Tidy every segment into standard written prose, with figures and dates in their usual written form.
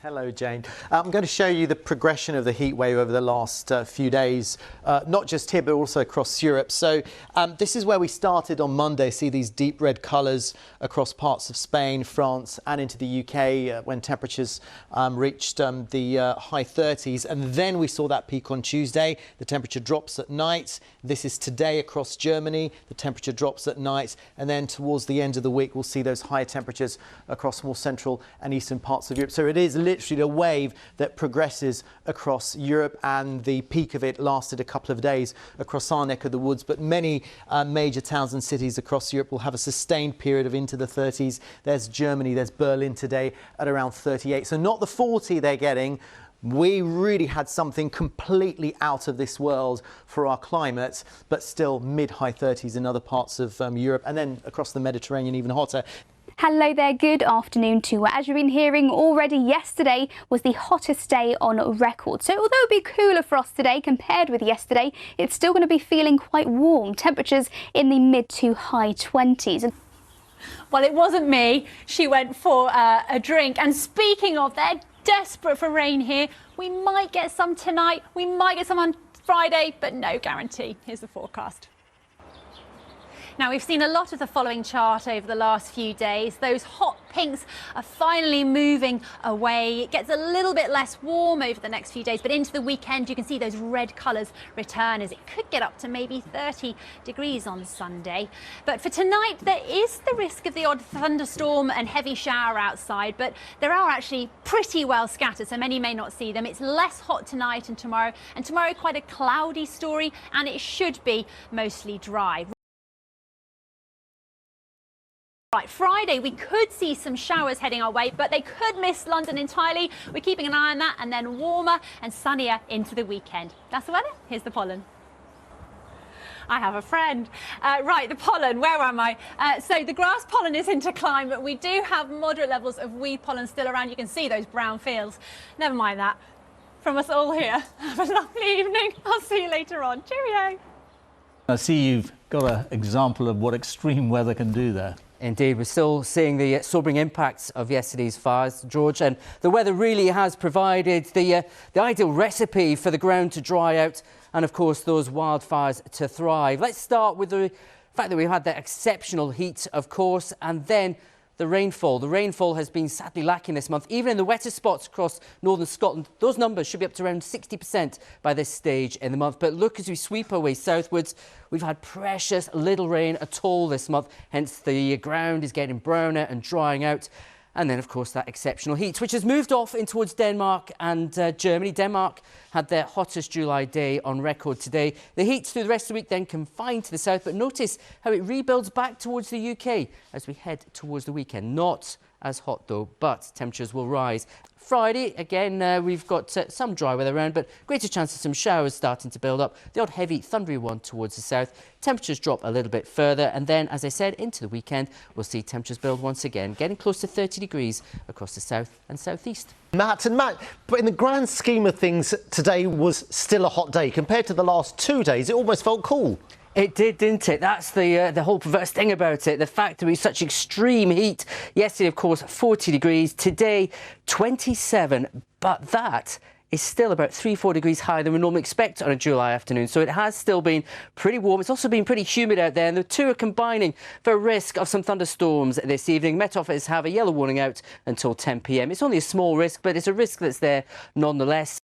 Hello, Jane. I'm going to show you the progression of the heat wave over the last few days, not just here, but also across Europe. So this is where we started on Monday. See these deep red colours across parts of Spain, France and into the UK when temperatures reached the high 30s. And then we saw that peak on Tuesday. The temperature drops at night. This is today across Germany. The temperature drops at night. And then towards the end of the week, we'll see those higher temperatures across more central and eastern parts of Europe. So it is literally a wave that progresses across Europe, and the peak of it lasted a couple of days across our neck of the woods. But many major towns and cities across Europe will have a sustained period of into the 30s. There's Germany, there's Berlin today at around 38. So not the 40 they're getting. We really had something completely out of this world for our climate, but still mid-high 30s in other parts of Europe, and then across the Mediterranean even hotter. Hello there, good afternoon to you. As you've been hearing already, yesterday was the hottest day on record. So although it'll be cooler for us today compared with yesterday, it's still going to be feeling quite warm. Temperatures in the mid to high 20s. Well, it wasn't me. She went for a drink. And speaking of, they're desperate for rain here. We might get some tonight. We might get some on Friday, but no guarantee. Here's the forecast. Now, we've seen a lot of the following chart over the last few days. Those hot pinks are finally moving away. It gets a little bit less warm over the next few days, but into the weekend you can see those red colours return, as it could get up to maybe 30 degrees on Sunday. But for tonight, there is the risk of the odd thunderstorm and heavy shower outside, but there are actually pretty well scattered, so many may not see them. It's less hot tonight and tomorrow quite a cloudy story, and it should be mostly dry. Right, Friday we could see some showers heading our way, but they could miss London entirely. We're keeping an eye on that, and then warmer and sunnier into the weekend. That's the weather. Here's the pollen. I have a friend. Right, the pollen, where am I? So the grass pollen is in decline, but we do have moderate levels of wee pollen still around. You can see those brown fields. Never mind that. From us all here, have a lovely evening. I'll see you later on. Cheerio. I see you've got an example of what extreme weather can do there. Indeed, we're still seeing the sobering impacts of yesterday's fires, George, and the weather really has provided the ideal recipe for the ground to dry out and, of course, those wildfires to thrive. Let's start with the fact that we've had that exceptional heat, of course, and then the rainfall. The rainfall has been sadly lacking this month. Even in the wettest spots across northern Scotland, those numbers should be up to around 60% by this stage in the month. But look, as we sweep our way southwards, we've had precious little rain at all this month. Hence, the ground is getting browner and drying out. And then, of course, that exceptional heat, which has moved off in towards Denmark and Germany. Denmark had their hottest July day on record today. The heat through the rest of the week then confined to the south, but notice how it rebuilds back towards the UK as we head towards the weekend. Not as hot, though, but temperatures will rise. Friday, again, we've got some dry weather around, but greater chance of some showers starting to build up. The odd heavy, thundery one towards the south. Temperatures drop a little bit further, and then, as I said, into the weekend, we'll see temperatures build once again, getting close to 30 degrees across the south and southeast. Matt, but in the grand scheme of things, today was still a hot day. Compared to the last 2 days, it almost felt cool. It did, didn't it? That's the whole perverse thing about it. The fact that we had such extreme heat. Yesterday, of course, 40 degrees. Today, 27. But that is still about 3-4 degrees higher than we normally expect on a July afternoon. So it has still been pretty warm. It's also been pretty humid out there. And the two are combining for a risk of some thunderstorms this evening. Met Office have a yellow warning out until 10 p.m. It's only a small risk, but it's a risk that's there nonetheless.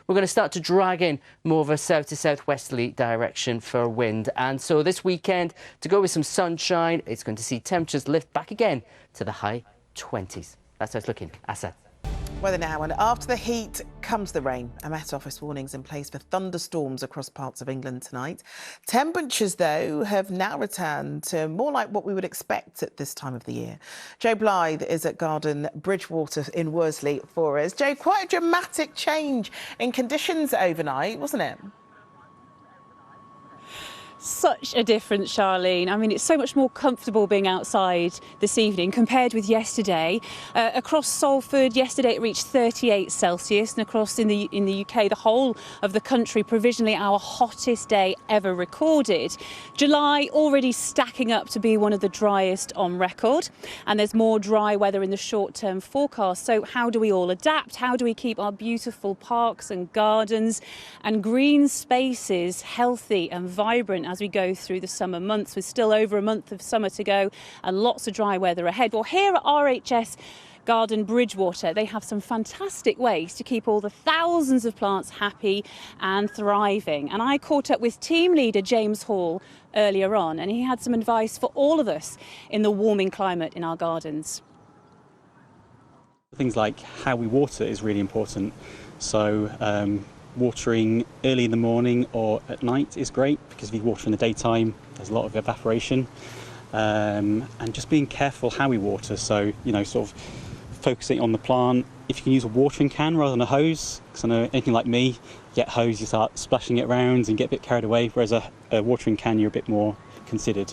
We're going to start to drag in more of a south to southwesterly direction for wind. And so this weekend, to go with some sunshine, it's going to see temperatures lift back again to the high 20s. That's how it's looking. Assad. Weather now, and after the heat comes the rain. A Met Office warnings in place for thunderstorms across parts of England tonight. Temperatures, though, have now returned to more like what we would expect at this time of the year. Joe Blythe is at Garden Bridgewater in Worsley for us. Joe, quite a dramatic change in conditions overnight, wasn't it? Such a difference, Charlene. I mean, it's so much more comfortable being outside this evening compared with yesterday. Across Salford, yesterday it reached 38 Celsius, and across in the UK, the whole of the country, provisionally our hottest day ever recorded. July already stacking up to be one of the driest on record, and there's more dry weather in the short-term forecast. So how do we all adapt? How do we keep our beautiful parks and gardens and green spaces healthy and vibrant as we go through the summer months, with still over a month of summer to go and lots of dry weather ahead? Well, here at RHS Garden Bridgewater, they have some fantastic ways to keep all the thousands of plants happy and thriving. And I caught up with team leader James Hall earlier on, and he had some advice for all of us in the warming climate in our gardens. Things like how we water is really important. So watering early in the morning or at night is great, because if you water in the daytime, there's a lot of evaporation. And just being careful how we water. So, you know, sort of focusing on the plant. If you can use a watering can rather than a hose, because I know anything like me, you get hose, you start splashing it around and get a bit carried away, whereas a watering can, you're a bit more considered.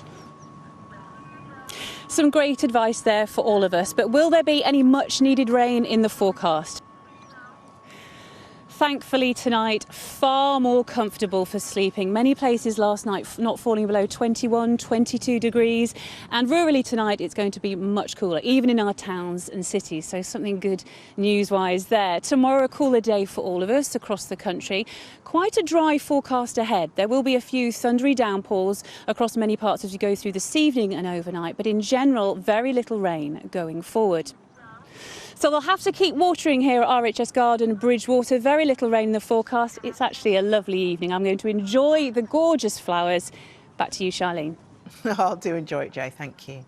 Some great advice there for all of us, but will there be any much needed rain in the forecast? Thankfully tonight, far more comfortable for sleeping. Many places last night not falling below 21, 22 degrees. And rurally tonight, it's going to be much cooler, even in our towns and cities. So something good news-wise there. Tomorrow, a cooler day for all of us across the country. Quite a dry forecast ahead. There will be a few thundery downpours across many parts as we go through this evening and overnight. But in general, very little rain going forward. So we'll have to keep watering here at RHS Garden Bridgewater. Very little rain in the forecast. It's actually a lovely evening. I'm going to enjoy the gorgeous flowers. Back to you, Charlene. I'll do enjoy it, Joe. Thank you.